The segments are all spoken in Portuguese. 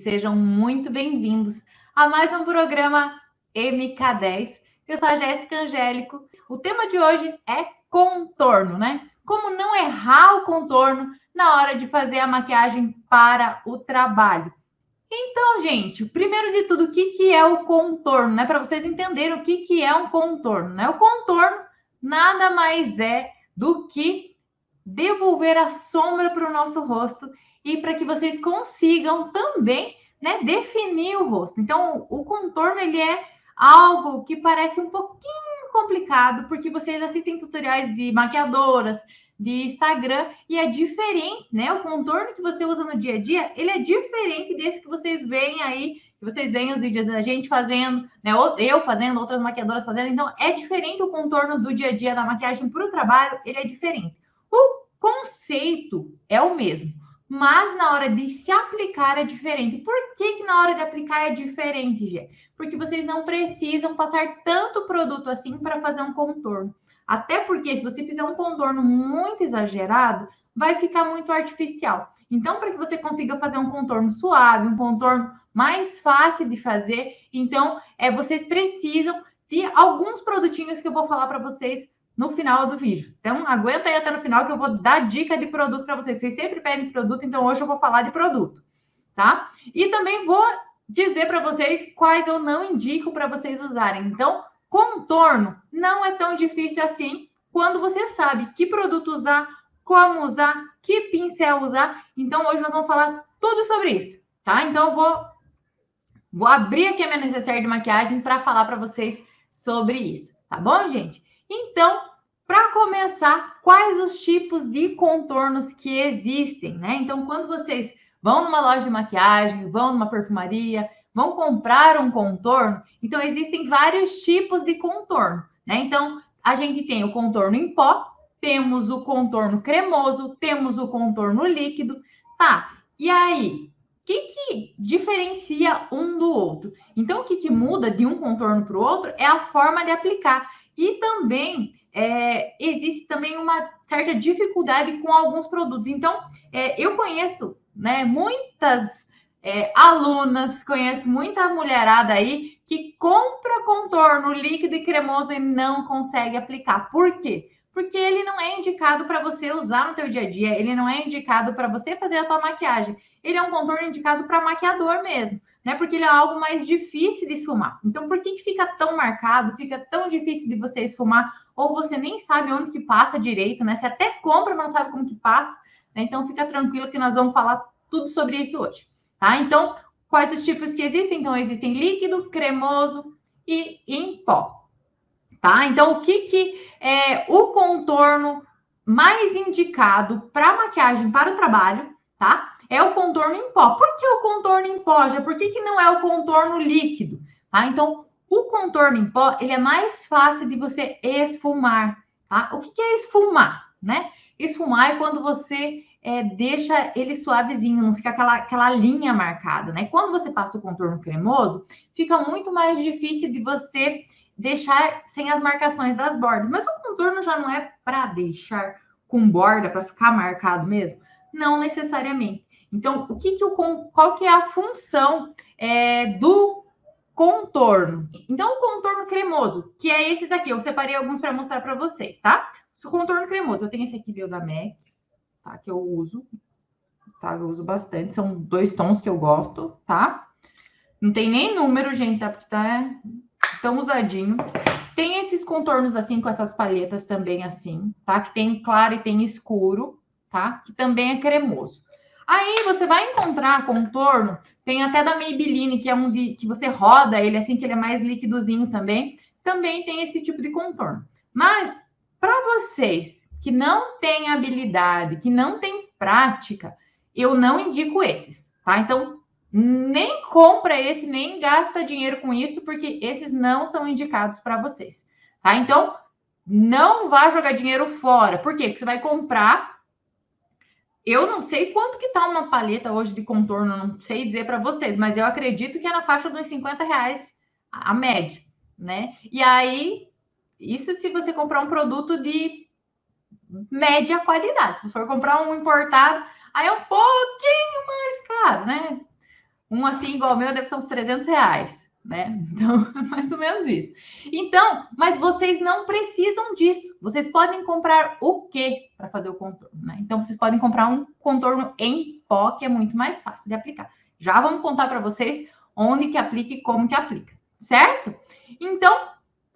Sejam muito bem-vindos a mais um programa MK10. Eu sou a Jéssica Angélico. O tema de hoje é contorno, né? Como não errar o contorno na hora de fazer a maquiagem para o trabalho. Então, gente, primeiro de tudo, o que é o contorno, né? Para vocês entenderem o que é um contorno, né? O contorno nada mais é do que devolver a sombra para o nosso rosto e para que vocês consigam também, né, definir o rosto. Então, o contorno ele é algo que parece um pouquinho complicado, porque vocês assistem tutoriais de maquiadoras, de Instagram, e é diferente, né? O contorno que você usa no dia a dia, ele é diferente desse que vocês veem aí, que vocês veem os vídeos da gente fazendo, né? Eu fazendo, outras maquiadoras fazendo. Então, é diferente o contorno do dia a dia da maquiagem para o trabalho, ele é diferente. O conceito é o mesmo, mas na hora de se aplicar é diferente. Por que na hora de aplicar é diferente, Gê? Porque vocês não precisam passar tanto produto assim para fazer um contorno. Até porque se você fizer um contorno muito exagerado, vai ficar muito artificial. Então, para que você consiga fazer um contorno suave, um contorno mais fácil de fazer, então, vocês precisam de alguns produtinhos que eu vou falar para vocês no final do vídeo. Então, aguenta aí até no final que eu vou dar dica de produto para vocês. Vocês sempre pedem produto, então hoje eu vou falar de produto, tá? E também vou dizer para vocês quais eu não indico para vocês usarem. Então, contorno não é tão difícil assim quando você sabe que produto usar, como usar, que pincel usar. Então, hoje nós vamos falar tudo sobre isso, tá? Então, eu vou abrir aqui a minha necessaire de maquiagem para falar para vocês sobre isso, tá bom, gente? Então, para começar, quais os tipos de contornos que existem, né? Então, quando vocês vão numa loja de maquiagem, vão numa perfumaria, vão comprar um contorno, então existem vários tipos de contorno, né? Então, a gente tem o contorno em pó, temos o contorno cremoso, temos o contorno líquido, tá? E aí, que diferencia um do outro? Então, o que muda de um contorno para o outro é a forma de aplicar. E também existe também uma certa dificuldade com alguns produtos. Então, eu conheço, né, muitas alunas, conheço muita mulherada aí que compra contorno líquido e cremoso e não consegue aplicar. Por quê? Porque ele não é indicado para você usar no teu dia a dia, ele não é indicado para você fazer a tua maquiagem. Ele é um contorno indicado para maquiador mesmo, né? Porque ele é algo mais difícil de esfumar. Então, por que fica tão marcado, fica tão difícil de você esfumar, ou você nem sabe onde que passa direito, né? Você até compra, mas não sabe como que passa, né? Então, fica tranquilo que nós vamos falar tudo sobre isso hoje, tá? Então, quais os tipos que existem? Então, existem líquido, cremoso e em pó, tá? Então, o que é o contorno mais indicado para maquiagem para o trabalho, tá? É o contorno em pó. Por que o contorno em pó, já? Por que não é o contorno líquido? Tá? Então, o contorno em pó, ele é mais fácil de você esfumar, tá? O que é esfumar, né? Esfumar é quando você deixa ele suavezinho, não fica aquela linha marcada, né? Quando você passa o contorno cremoso, fica muito mais difícil de você deixar sem as marcações das bordas. Mas o contorno já não é para deixar com borda, para ficar marcado mesmo? Não necessariamente. Então, qual que é a função do contorno? Então, o contorno cremoso, que é esses aqui, eu separei alguns para mostrar para vocês, tá? O contorno cremoso, eu tenho esse aqui, da MAC, tá? Que eu uso, tá? Eu uso bastante, são 2 tons que eu gosto, tá? Não tem nem número, gente, tá? Porque tá tão usadinho. Tem esses contornos assim, com essas palhetas também assim, tá? Que tem claro e tem escuro, tá? Que também é cremoso. Aí você vai encontrar contorno, tem até da Maybelline, que é um que você roda ele assim, que ele é mais líquidozinho também. Também tem esse tipo de contorno. Mas, para vocês que não têm habilidade, que não têm prática, eu não indico esses, tá? Então, nem compra esse, nem gasta dinheiro com isso, porque esses não são indicados para vocês, tá? Então, não vá jogar dinheiro fora. Por quê? Porque você vai comprar. Eu não sei quanto que tá uma paleta hoje de contorno, não sei dizer para vocês, mas eu acredito que é na faixa dos R$ 50 a média, né? E aí, isso se você comprar um produto de média qualidade. Se for comprar um importado, aí é um pouquinho mais caro, né? Um assim igual ao meu deve ser uns R$ 300, né? Então, é mais ou menos isso. Então, mas vocês não precisam disso. Vocês podem comprar o quê para fazer o contorno, né? Então, vocês podem comprar um contorno em pó, que é muito mais fácil de aplicar. Já vamos contar para vocês onde que aplica e como que aplica, certo? Então,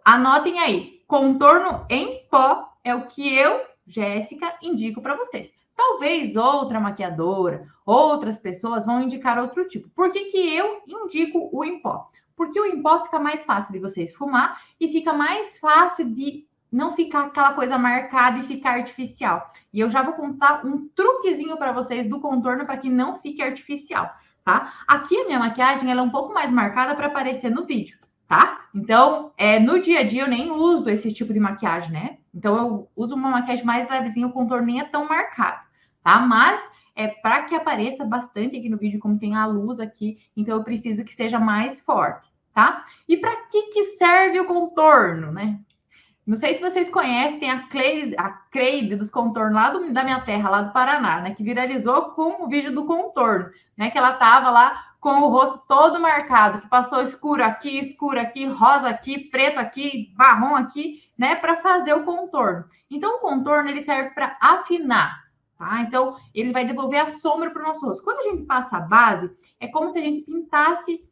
anotem aí. Contorno em pó é o que eu, Jéssica, indico para vocês. Talvez outra maquiadora, outras pessoas vão indicar outro tipo. Por que que eu indico o em pó? Porque o em pó fica mais fácil de você esfumar e fica mais fácil de não ficar aquela coisa marcada e ficar artificial. E eu já vou contar um truquezinho para vocês do contorno para que não fique artificial, tá? Aqui a minha maquiagem ela é um pouco mais marcada para aparecer no vídeo, tá? Então, no dia a dia eu nem uso esse tipo de maquiagem, né? Então eu uso uma maquiagem mais levezinha, o contorno nem é tão marcado, tá? Mas para que apareça bastante aqui no vídeo, como tem a luz aqui, então eu preciso que seja mais forte, tá? E para que serve o contorno, né? Não sei se vocês conhecem, tem a Creide dos contornos lá da minha terra, lá do Paraná, né? Que viralizou com o vídeo do contorno, né? Que ela tava lá com o rosto todo marcado, que passou escuro aqui, rosa aqui, preto aqui, marrom aqui, né? Para fazer o contorno. Então, o contorno, ele serve para afinar, tá? Então, ele vai devolver a sombra para o nosso rosto. Quando a gente passa a base, é como se a gente pintasse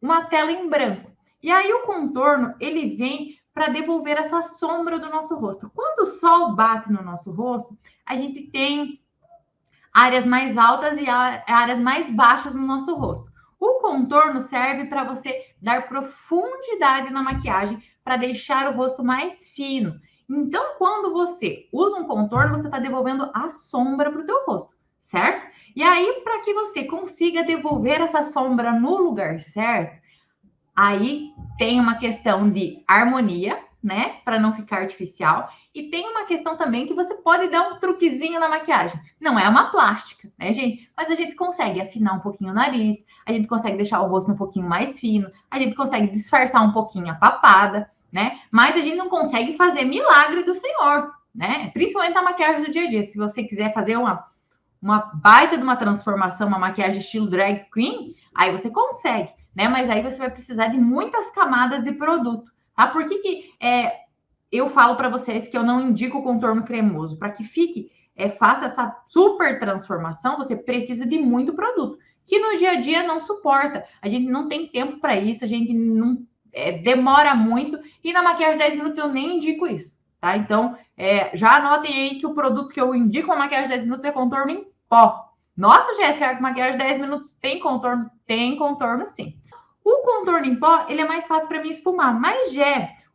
uma tela em branco. E aí, o contorno, ele vem para devolver essa sombra do nosso rosto. Quando o sol bate no nosso rosto, a gente tem áreas mais altas e áreas mais baixas no nosso rosto. O contorno serve para você dar profundidade na maquiagem, para deixar o rosto mais fino. Então, quando você usa um contorno, você está devolvendo a sombra para o teu rosto, certo? E aí, para que você consiga devolver essa sombra no lugar certo, aí tem uma questão de harmonia, né? Para não ficar artificial. E tem uma questão também que você pode dar um truquezinho na maquiagem. Não é uma plástica, né, gente? Mas a gente consegue afinar um pouquinho o nariz, a gente consegue deixar o rosto um pouquinho mais fino, a gente consegue disfarçar um pouquinho a papada, né? Mas a gente não consegue fazer milagre do Senhor, né? Principalmente na maquiagem do dia a dia. Se você quiser fazer uma baita de uma transformação, uma maquiagem estilo drag queen, aí você consegue, né? Mas aí você vai precisar de muitas camadas de produto, tá? Por que eu falo para vocês que eu não indico o contorno cremoso? Para que fique, faça essa super transformação, você precisa de muito produto, que no dia a dia não suporta. A gente não tem tempo para isso, a gente não demora muito, e na maquiagem 10 minutos eu nem indico isso, tá? Então, já anotem aí que o produto que eu indico na maquiagem 10 minutos é contorno em pó. Nossa, Jéssica, a maquiagem 10 minutos tem contorno? Tem contorno, sim. O contorno em pó, ele é mais fácil para mim esfumar, mas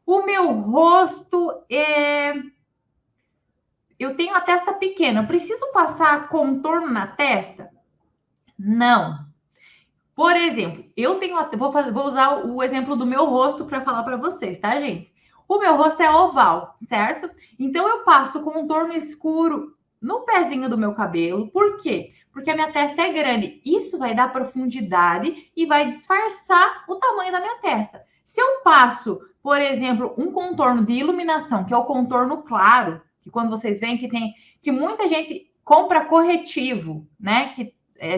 o meu rosto eu tenho a testa pequena, eu preciso passar contorno na testa? Não. Por exemplo, vou usar o exemplo do meu rosto para falar para vocês, tá, gente? O meu rosto é oval, certo? Então eu passo contorno escuro no pezinho do meu cabelo. Por quê? Porque a minha testa é grande. Isso vai dar profundidade e vai disfarçar o tamanho da minha testa. Se eu passo, por exemplo, um contorno de iluminação, que é o contorno claro, que quando vocês veem que muita gente compra corretivo, né? Que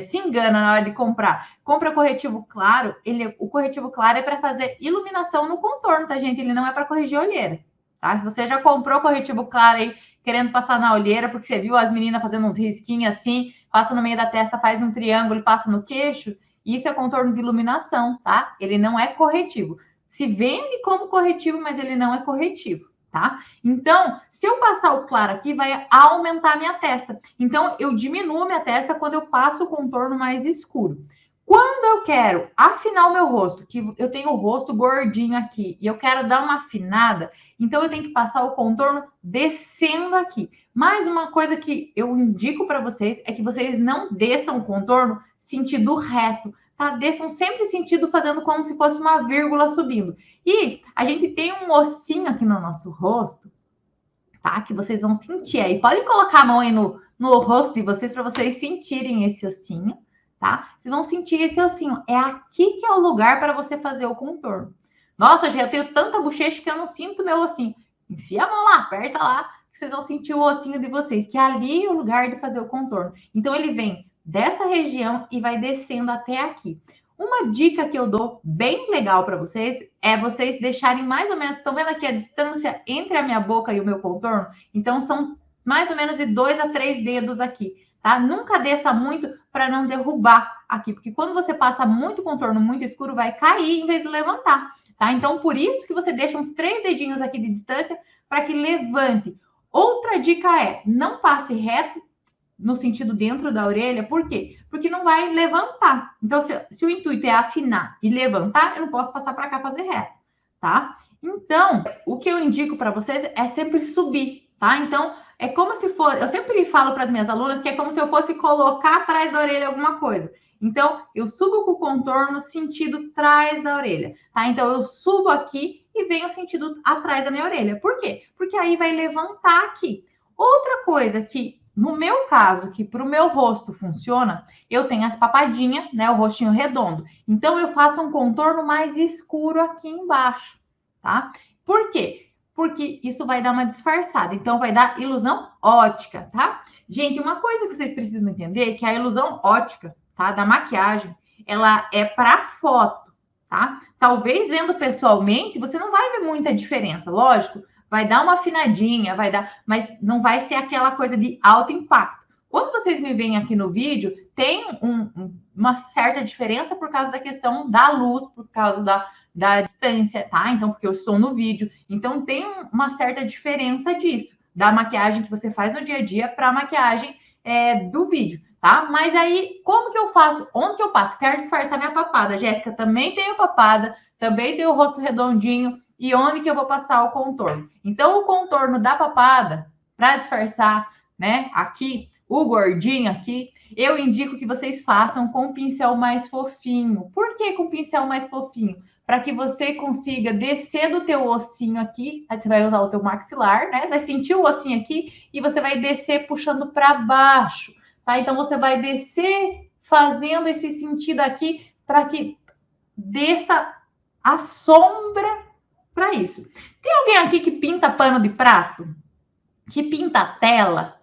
se engana na hora de comprar. Compra corretivo claro, o corretivo claro é para fazer iluminação no contorno, tá, gente? Ele não é para corrigir olheira, tá? Se você já comprou corretivo claro aí, querendo passar na olheira, porque você viu as meninas fazendo uns risquinhos assim, passa no meio da testa, faz um triângulo e passa no queixo, isso é contorno de iluminação, tá? Ele não é corretivo. Se vende como corretivo, mas ele não é corretivo, tá? Então, se eu passar o claro aqui, vai aumentar a minha testa. Então, eu diminuo a minha testa quando eu passo o contorno mais escuro. Quando eu quero afinar o meu rosto, que eu tenho o rosto gordinho aqui, e eu quero dar uma afinada, então eu tenho que passar o contorno descendo aqui. Mais uma coisa que eu indico para vocês é que vocês não desçam o contorno sentido reto, tá? Desçam sempre sentido fazendo como se fosse uma vírgula subindo. E a gente tem um ossinho aqui no nosso rosto, tá? Que vocês vão sentir aí. Podem colocar a mão aí no rosto de vocês para vocês sentirem esse ossinho, tá? Vocês vão sentir esse ossinho. É aqui que é o lugar para você fazer o contorno. Nossa, já eu tenho tanta bochecha que eu não sinto meu ossinho. Enfia a mão lá, aperta lá, que vocês vão sentir o ossinho de vocês, que ali é o lugar de fazer o contorno. Então, ele vem dessa região e vai descendo até aqui. Uma dica que eu dou bem legal para vocês é vocês deixarem mais ou menos, estão vendo aqui a distância entre a minha boca e o meu contorno? Então, são mais ou menos de 2 a 3 dedos aqui, tá? Nunca desça muito para não derrubar aqui, porque quando você passa muito contorno muito escuro, vai cair em vez de levantar, tá? Então, por isso que você deixa uns 3 dedinhos aqui de distância para que levante. Outra dica é, não passe reto no sentido dentro da orelha, por quê? Porque não vai levantar. Então, se o intuito é afinar e levantar, eu não posso passar para cá fazer reto, tá? Então, o que eu indico para vocês é sempre subir, tá? Então, é como se fosse, eu sempre falo para as minhas alunas que é como se eu fosse colocar atrás da orelha alguma coisa. Então, eu subo com o contorno sentido trás da orelha, tá? Então, eu subo aqui e venho sentido atrás da minha orelha. Por quê? Porque aí vai levantar aqui. Outra coisa que no meu caso, que para o meu rosto funciona, eu tenho as papadinhas, né? O rostinho redondo. Então, eu faço um contorno mais escuro aqui embaixo, tá? Por quê? Porque isso vai dar uma disfarçada. Então, vai dar ilusão ótica, tá? Gente, uma coisa que vocês precisam entender é que a ilusão ótica, tá? Da maquiagem, ela é para foto, tá? Talvez vendo pessoalmente, você não vai ver muita diferença, lógico. Vai dar uma afinadinha, vai dar, mas não vai ser aquela coisa de alto impacto. Quando vocês me veem aqui no vídeo, tem uma certa diferença por causa da questão da luz, por causa da distância, tá? Então, porque eu estou no vídeo. Então, tem uma certa diferença disso, da maquiagem que você faz no dia a dia para a maquiagem do vídeo, tá? Mas aí, como que eu faço? Onde que eu passo? Quero disfarçar minha papada. Jéssica, também tenho papada, também tenho o rosto redondinho. E onde que eu vou passar o contorno? Então, o contorno da papada, para disfarçar, né, aqui, o gordinho aqui, eu indico que vocês façam com um pincel mais fofinho. Por que com um pincel mais fofinho? Para que você consiga descer do teu ossinho aqui, aí você vai usar o teu maxilar, né? Vai sentir o ossinho aqui e você vai descer puxando para baixo, tá? Então, você vai descer fazendo esse sentido aqui para que desça a sombra para isso. Tem alguém aqui que pinta pano de prato? Que pinta a tela?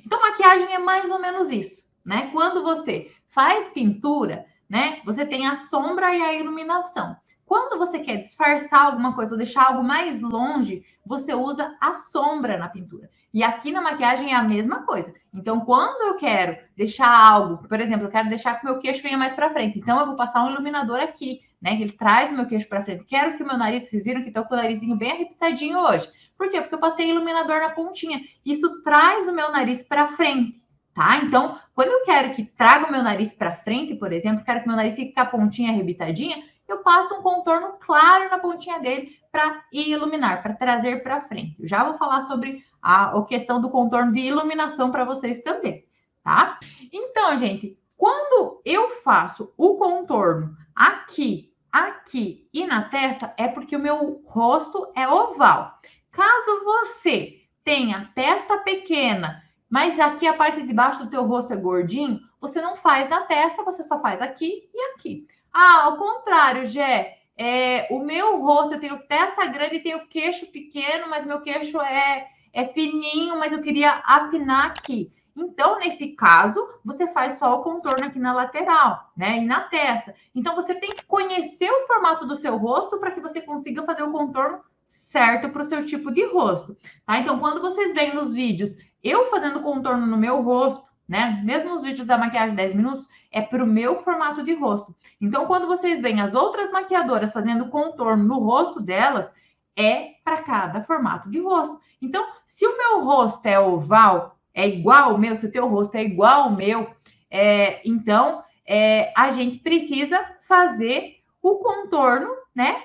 Então, maquiagem é mais ou menos isso, né? Quando você faz pintura, né? Você tem a sombra e a iluminação. Quando você quer disfarçar alguma coisa ou deixar algo mais longe, você usa a sombra na pintura. E aqui na maquiagem é a mesma coisa. Então, quando eu quero deixar algo, por exemplo, eu quero deixar que o meu queixo venha mais para frente. Então, eu vou passar um iluminador aqui, né? Que ele traz o meu queixo para frente. Quero que o meu nariz, vocês viram que estou com o narizinho bem arrebitadinho hoje. Por quê? Porque eu passei iluminador na pontinha. Isso traz o meu nariz para frente, tá? Então, quando eu quero que traga o meu nariz para frente, por exemplo, quero que meu nariz fique com a pontinha arrebitadinha, eu passo um contorno claro na pontinha dele para iluminar, para trazer para frente. Eu já vou falar sobre a questão do contorno de iluminação para vocês também, tá? Então, gente, quando eu faço o contorno aqui e na testa, é porque o meu rosto é oval. Caso você tenha testa pequena, mas aqui a parte de baixo do teu rosto é gordinho, você não faz na testa, você só faz aqui e aqui. Ah, ao contrário, Gé, o meu rosto, eu tenho testa grande e tenho queixo pequeno, mas meu queixo é fininho, mas eu queria afinar aqui. Então, nesse caso, você faz só o contorno aqui na lateral, né? E na testa. Então, você tem que conhecer o formato do seu rosto para que você consiga fazer o contorno certo para o seu tipo de rosto, tá? Então, quando vocês veem nos vídeos eu fazendo contorno no meu rosto, né? Mesmo os vídeos da maquiagem 10 minutos, é para o meu formato de rosto. Então, quando vocês veem as outras maquiadoras fazendo contorno no rosto delas, é para cada formato de rosto. Então, se o meu rosto é oval, é igual ao meu, se o teu rosto é igual ao meu, então a gente precisa fazer o contorno, né?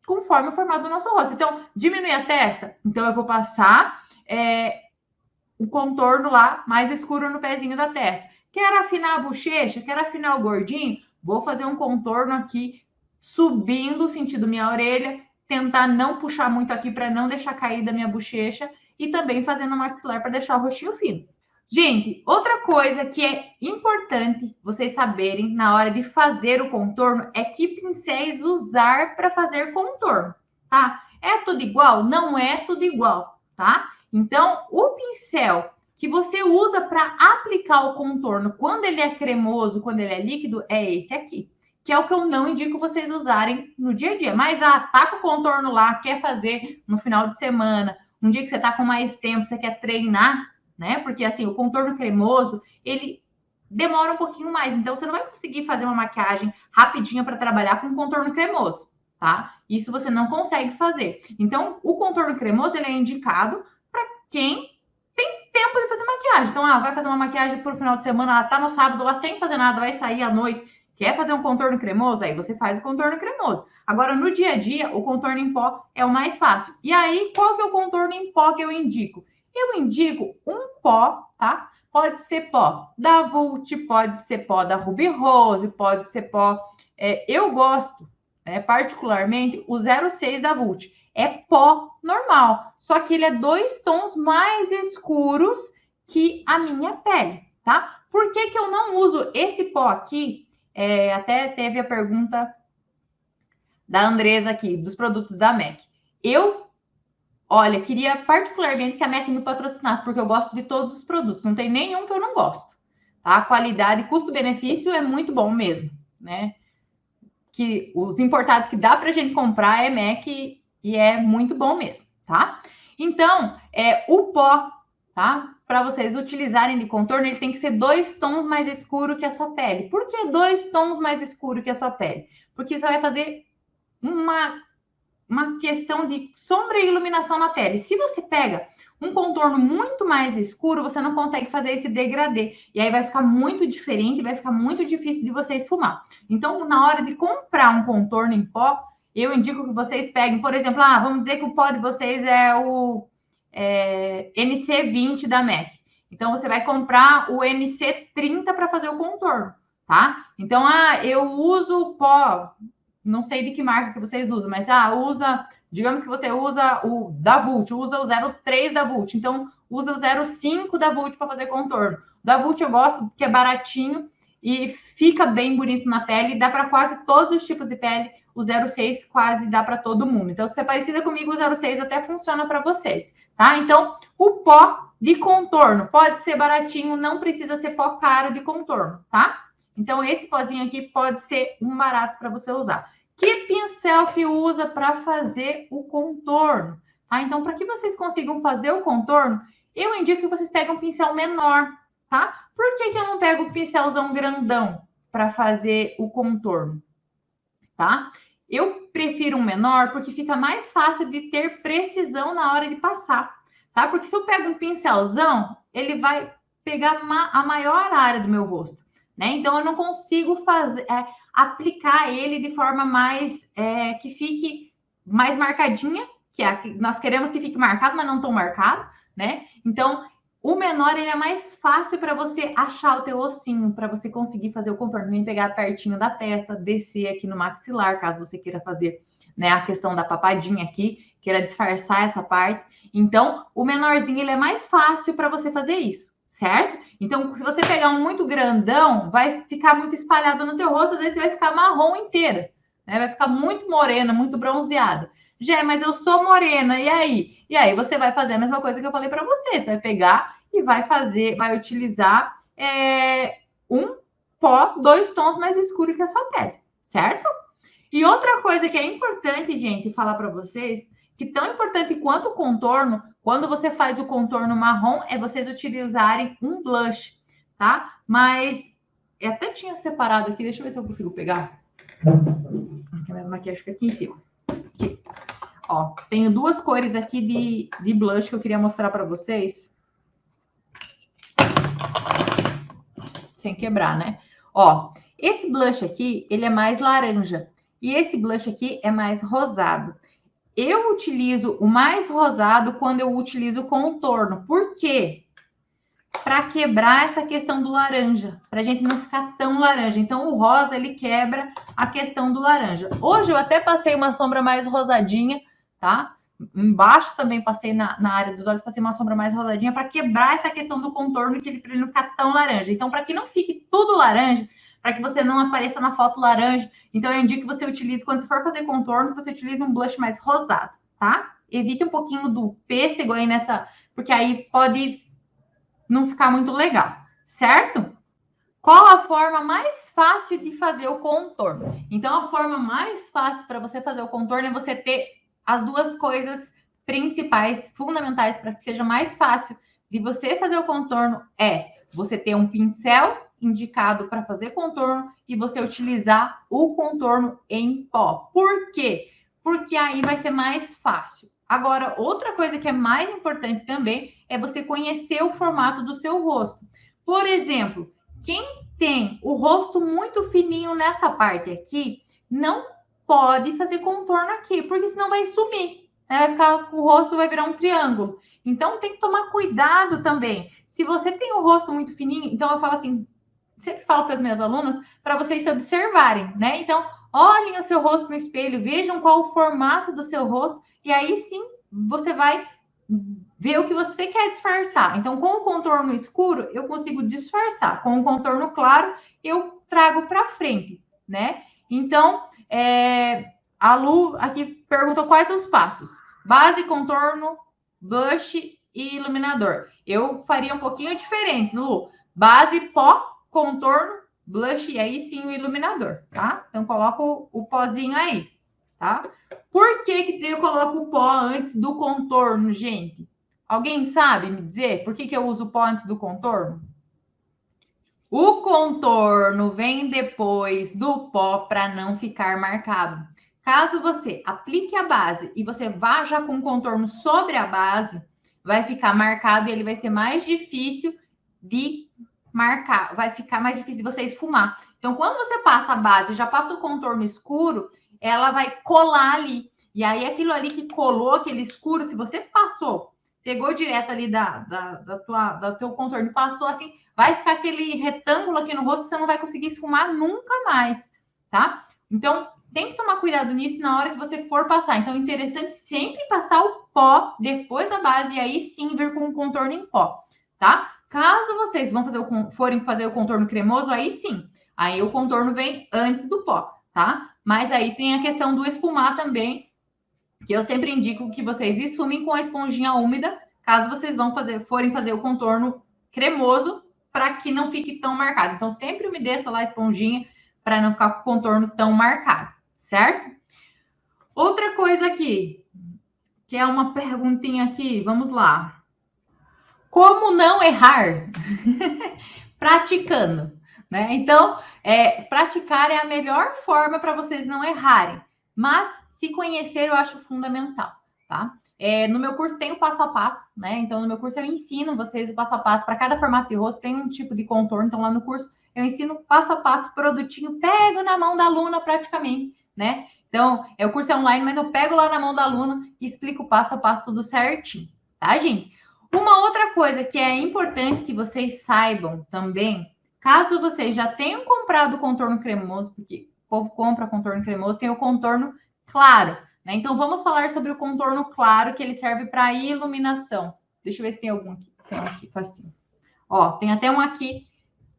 Conforme o formato do nosso rosto. Então, diminuir a testa. Então, eu vou passar o contorno lá mais escuro no pezinho da testa. Quero afinar a bochecha? Quero afinar o gordinho? Vou fazer um contorno aqui, subindo o sentido minha orelha, tentar não puxar muito aqui para não deixar cair da minha bochecha e também fazendo maxilar para deixar o rostinho fino. Gente, outra coisa que é importante vocês saberem na hora de fazer o contorno é que pincéis usar para fazer contorno, tá? É tudo igual? Não é tudo igual, tá? Então, o pincel que você usa para aplicar o contorno quando ele é cremoso, quando ele é líquido, é esse aqui, que é o que eu não indico vocês usarem no dia a dia. Mas, tá com o contorno lá, quer fazer no final de semana, um dia que você tá com mais tempo, você quer treinar, né? Porque, assim, o contorno cremoso, ele demora um pouquinho mais. Então, você não vai conseguir fazer uma maquiagem rapidinha para trabalhar com contorno cremoso, tá? Isso você não consegue fazer. Então, o contorno cremoso, ele é indicado para quem tem tempo de fazer maquiagem. Então, vai fazer uma maquiagem por final de semana, ela tá no sábado lá sem fazer nada, vai sair à noite, quer fazer um contorno cremoso? Aí você faz o contorno cremoso. Agora, no dia a dia, o contorno em pó é o mais fácil. E aí, qual que é o contorno em pó que eu indico? Eu indico um pó, tá? Pode ser pó da Vult, pode ser pó da Ruby Rose, pode ser pó... eu gosto, particularmente, o 06 da Vult. É pó normal, só que ele é 2 tons mais escuros que a minha pele, tá? Por que que eu não uso esse pó aqui? Até teve a pergunta da Andresa aqui, dos produtos da MAC. Olha, queria particularmente que a MAC me patrocinasse, porque eu gosto de todos os produtos, não tem nenhum que eu não gosto, tá? Qualidade, custo-benefício é muito bom mesmo, né? Que os importados que dá pra gente comprar é MAC e é muito bom mesmo, tá? Então, o pó, tá? Para vocês utilizarem de contorno, ele tem que ser 2 tons mais escuro que a sua pele. Por que 2 tons mais escuro que a sua pele? Porque você vai fazer uma questão de sombra e iluminação na pele. Se você pega um contorno muito mais escuro, você não consegue fazer esse degradê. E aí vai ficar muito diferente, vai ficar muito difícil de você esfumar. Então, na hora de comprar um contorno em pó, eu indico que vocês peguem, por exemplo, vamos dizer que o pó de vocês é o NC20 da MAC. Então, você vai comprar o NC30 para fazer o contorno, tá? Então, eu uso o pó, não sei de que marca que vocês usam, mas digamos que você usa o da Vult, usa o 03 da Vult, então usa o 05 da Vult para fazer contorno. Da Vult eu gosto porque é baratinho e fica bem bonito na pele, dá para quase todos os tipos de pele. O 06 quase dá para todo mundo. Então, se é parecida comigo, o 06 até funciona para vocês, tá? Então, o pó de contorno pode ser baratinho, não precisa ser pó caro de contorno, tá? Então, esse pozinho aqui pode ser um barato para você usar. Que pincel que usa para fazer o contorno? Tá? Então, para que vocês consigam fazer o contorno, eu indico que vocês peguem um pincel menor, tá? Por que eu não pego o pincelzão grandão para fazer o contorno? Tá? Eu prefiro um menor porque fica mais fácil de ter precisão na hora de passar, tá? Porque se eu pego um pincelzão, ele vai pegar a maior área do meu rosto, né? Então eu não consigo aplicar ele de forma mais que fique mais marcadinha, nós queremos que fique marcado, mas não tão marcado, né? Então o menor ele é mais fácil para você achar o teu ossinho, para você conseguir fazer o contorno, nem pegar pertinho da testa, descer aqui no maxilar, caso você queira fazer, né, a questão da papadinha aqui, queira disfarçar essa parte. Então, o menorzinho ele é mais fácil para você fazer isso, certo? Então, se você pegar um muito grandão, vai ficar muito espalhado no teu rosto, às vezes você vai ficar marrom inteira, né? Vai ficar muito morena, muito bronzeada. Jé, mas eu sou morena, e aí? E aí você vai fazer a mesma coisa que eu falei para você. Você vai pegar e vai utilizar um pó 2 tons mais escuro que a sua pele, certo? E outra coisa que é importante, gente, falar para vocês, que tão importante quanto o contorno, quando você faz o contorno marrom, é vocês utilizarem um blush, tá? Mas eu até tinha separado aqui, deixa eu ver se eu consigo pegar. A minha maquiagem fica aqui em cima. Aqui. Ó, tenho 2 cores aqui de blush que eu queria mostrar para vocês. Sem quebrar, né? Ó, esse blush aqui, ele é mais laranja. E esse blush aqui é mais rosado. Eu utilizo o mais rosado quando eu utilizo o contorno. Por quê? Para quebrar essa questão do laranja. Para a gente não ficar tão laranja. Então, o rosa, ele quebra a questão do laranja. Hoje, eu até passei uma sombra mais rosadinha, tá? Embaixo também passei na área dos olhos, passei uma sombra mais rosadinha para quebrar essa questão do contorno, para ele não ficar tão laranja. Então, para que não fique tudo laranja, para que você não apareça na foto laranja, então eu indico que você utilize, quando você for fazer contorno, que você utilize um blush mais rosado, tá? Evite um pouquinho do pêssego aí porque aí pode não ficar muito legal, certo? Qual a forma mais fácil de fazer o contorno? Então, a forma mais fácil para você fazer o contorno é você ter as duas coisas principais, fundamentais, para que seja mais fácil de você fazer o contorno, é você ter um pincel indicado para fazer contorno e você utilizar o contorno em pó. Por quê? Porque aí vai ser mais fácil. Agora, outra coisa que é mais importante também é você conhecer o formato do seu rosto. Por exemplo, quem tem o rosto muito fininho nessa parte aqui, não pode fazer contorno aqui, porque senão vai sumir. Né? Vai ficar, o rosto vai virar um triângulo. Então tem que tomar cuidado também. Se você tem o rosto muito fininho, então eu falo assim, sempre falo para as minhas alunas, para vocês se observarem, né? Então, olhem o seu rosto no espelho, vejam qual o formato do seu rosto, e aí sim você vai ver o que você quer disfarçar. Então, com o contorno escuro, eu consigo disfarçar. Com o contorno claro, eu trago para frente, né? Então, a Lu aqui perguntou quais os passos. Base, contorno, blush e iluminador. Eu faria um pouquinho diferente, Lu. Base, pó, contorno, blush e aí sim o iluminador, tá? Então, coloco o pozinho aí, tá? Por que eu coloco o pó antes do contorno, gente? Alguém sabe me dizer por que eu uso o pó antes do contorno? O contorno vem depois do pó para não ficar marcado. Caso você aplique a base e você vá já com o contorno sobre a base, vai ficar marcado e ele vai ser mais difícil de marcar, vai ficar mais difícil de você esfumar. Então, quando você passa a base e já passa o contorno escuro, ela vai colar ali. E aí, aquilo ali que colou, aquele escuro, se você passou, pegou direto ali do teu contorno e passou assim, vai ficar aquele retângulo aqui no rosto, você não vai conseguir esfumar nunca mais, tá? Então, tem que tomar cuidado nisso na hora que você for passar. Então, é interessante sempre passar o pó depois da base e aí sim vir com o contorno em pó, tá? Caso vocês forem fazer o contorno cremoso, aí sim. Aí o contorno vem antes do pó, tá? Mas aí tem a questão do esfumar também, que eu sempre indico que vocês esfumem com a esponjinha úmida, caso vocês forem fazer o contorno cremoso, para que não fique tão marcado. Então, sempre umedeça lá a esponjinha para não ficar com o contorno tão marcado, certo? Outra coisa aqui, que é uma perguntinha aqui, vamos lá. Como não errar? Praticando, né? Então, praticar é a melhor forma para vocês não errarem. Mas se conhecer eu acho fundamental, tá? No meu curso tem o passo a passo, né? Então, no meu curso eu ensino vocês o passo a passo. Para cada formato de rosto tem um tipo de contorno. Então, lá no curso eu ensino passo a passo, produtinho, pego na mão da aluna praticamente, né? Então, o curso é online, mas eu pego lá na mão da aluna e explico o passo a passo tudo certinho, tá, gente? Uma outra coisa que é importante que vocês saibam também, caso vocês já tenham comprado o contorno cremoso, porque o povo compra contorno cremoso, tem o contorno claro, né? Então vamos falar sobre o contorno claro, que ele serve para iluminação. Deixa eu ver se tem algum aqui. Tem um aqui, facinho. Ó, tem até um aqui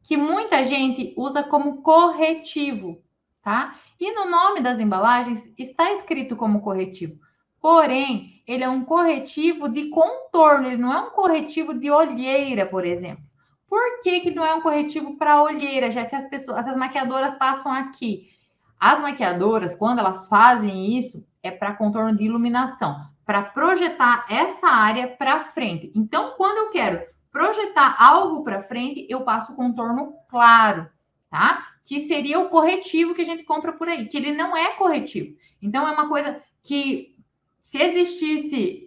que muita gente usa como corretivo, tá? E no nome das embalagens está escrito como corretivo. Porém, ele é um corretivo de contorno, ele não é um corretivo de olheira, por exemplo. Por que não é um corretivo para olheira? Já se as maquiadoras passam aqui. As maquiadoras, quando elas fazem isso, é para contorno de iluminação, para projetar essa área para frente. Então, quando eu quero projetar algo para frente, eu passo contorno claro, tá? Que seria o corretivo que a gente compra por aí, que ele não é corretivo. Então, é uma coisa que, se existisse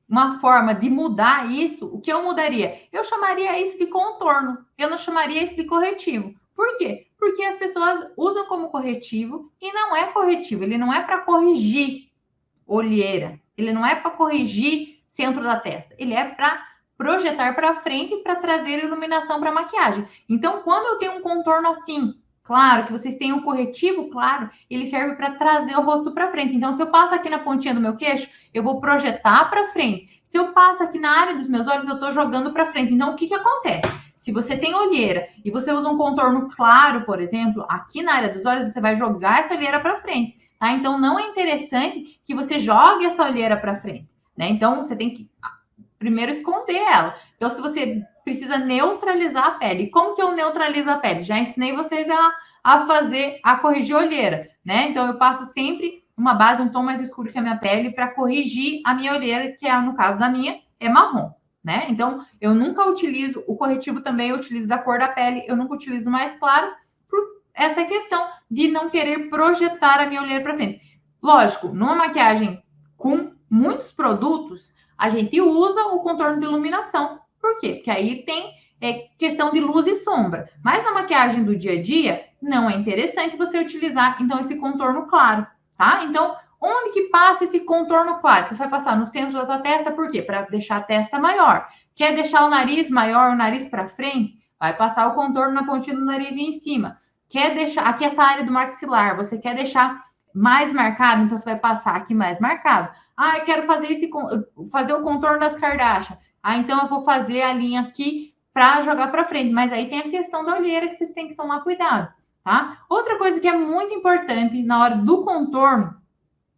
uma forma de mudar isso, o que eu mudaria? Eu chamaria isso de contorno, eu não chamaria isso de corretivo. Por quê? Porque as pessoas usam como corretivo e não é corretivo, ele não é para corrigir olheira, ele não é para corrigir centro da testa, ele é para projetar para frente para trazer iluminação para a maquiagem. Então, quando eu tenho um contorno assim, claro que vocês têm um corretivo, claro, ele serve para trazer o rosto para frente. Então, se eu passo aqui na pontinha do meu queixo, eu vou projetar para frente. Se eu passo aqui na área dos meus olhos, eu estou jogando para frente. Então, o que acontece? Se você tem olheira e você usa um contorno claro, por exemplo, aqui na área dos olhos, você vai jogar essa olheira para frente, tá? Então, não é interessante que você jogue essa olheira para frente, né? Então, você tem que primeiro esconder ela. Então, se você precisa neutralizar a pele. E como que eu neutralizo a pele? Já ensinei vocês a corrigir a olheira, né? Então, eu passo sempre uma base, um tom mais escuro que a minha pele para corrigir a minha olheira, que é, no caso da minha, é marrom, né? Então, eu nunca utilizo, o corretivo também eu utilizo da cor da pele, eu nunca utilizo mais claro, por essa questão de não querer projetar a minha olheira para frente. Lógico, numa maquiagem com muitos produtos, a gente usa o contorno de iluminação. Por quê? Porque aí tem questão de luz e sombra. Mas na maquiagem do dia a dia, não é interessante você utilizar, então, esse contorno claro, tá? Então, onde que passa esse contorno claro? Você vai passar no centro da tua testa, por quê? Para deixar a testa maior. Quer deixar o nariz maior, o nariz para frente? Vai passar o contorno na pontinha do nariz e em cima. Quer deixar aqui essa área do maxilar, você quer deixar mais marcado, então você vai passar aqui mais marcado. Ah, eu quero fazer o contorno das Kardashian. Ah, então eu vou fazer a linha aqui para jogar para frente. Mas aí tem a questão da olheira que vocês têm que tomar cuidado, tá? Outra coisa que é muito importante na hora do contorno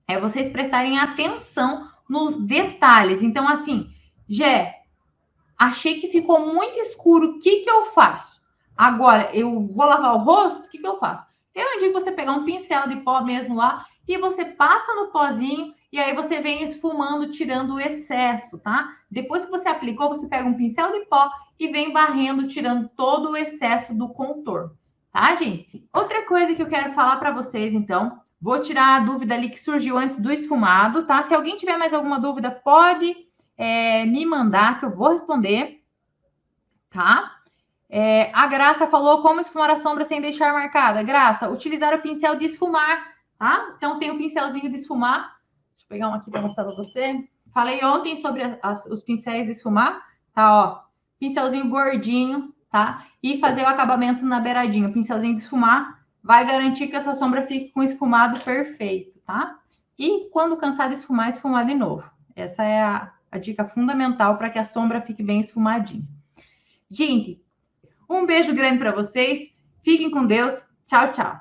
é vocês prestarem atenção nos detalhes. Então, assim, Gé, achei que ficou muito escuro, o que eu faço? Agora, eu vou lavar o rosto, o que eu faço? Eu indico você pegar um pincel de pó mesmo lá e você passa no pozinho e aí você vem esfumando, tirando o excesso, tá? Depois que você aplicou, você pega um pincel de pó e vem varrendo, tirando todo o excesso do contorno, tá, gente? Outra coisa que eu quero falar para vocês, então, vou tirar a dúvida ali que surgiu antes do esfumado, tá? Se alguém tiver mais alguma dúvida, pode me mandar que eu vou responder, tá? A Graça falou como esfumar a sombra sem deixar marcada. Graça, utilizar o pincel de esfumar, tá? Então, tem o pincelzinho de esfumar. Deixa eu pegar um aqui para mostrar para você. Falei ontem sobre os pincéis de esfumar, tá? Ó, pincelzinho gordinho, tá? E fazer o acabamento na beiradinha. O pincelzinho de esfumar vai garantir que a sua sombra fique com esfumado perfeito, tá? E quando cansar de esfumar, esfumar de novo. Essa é a dica fundamental para que a sombra fique bem esfumadinha. Gente, um beijo grande para vocês. Fiquem com Deus. Tchau, tchau.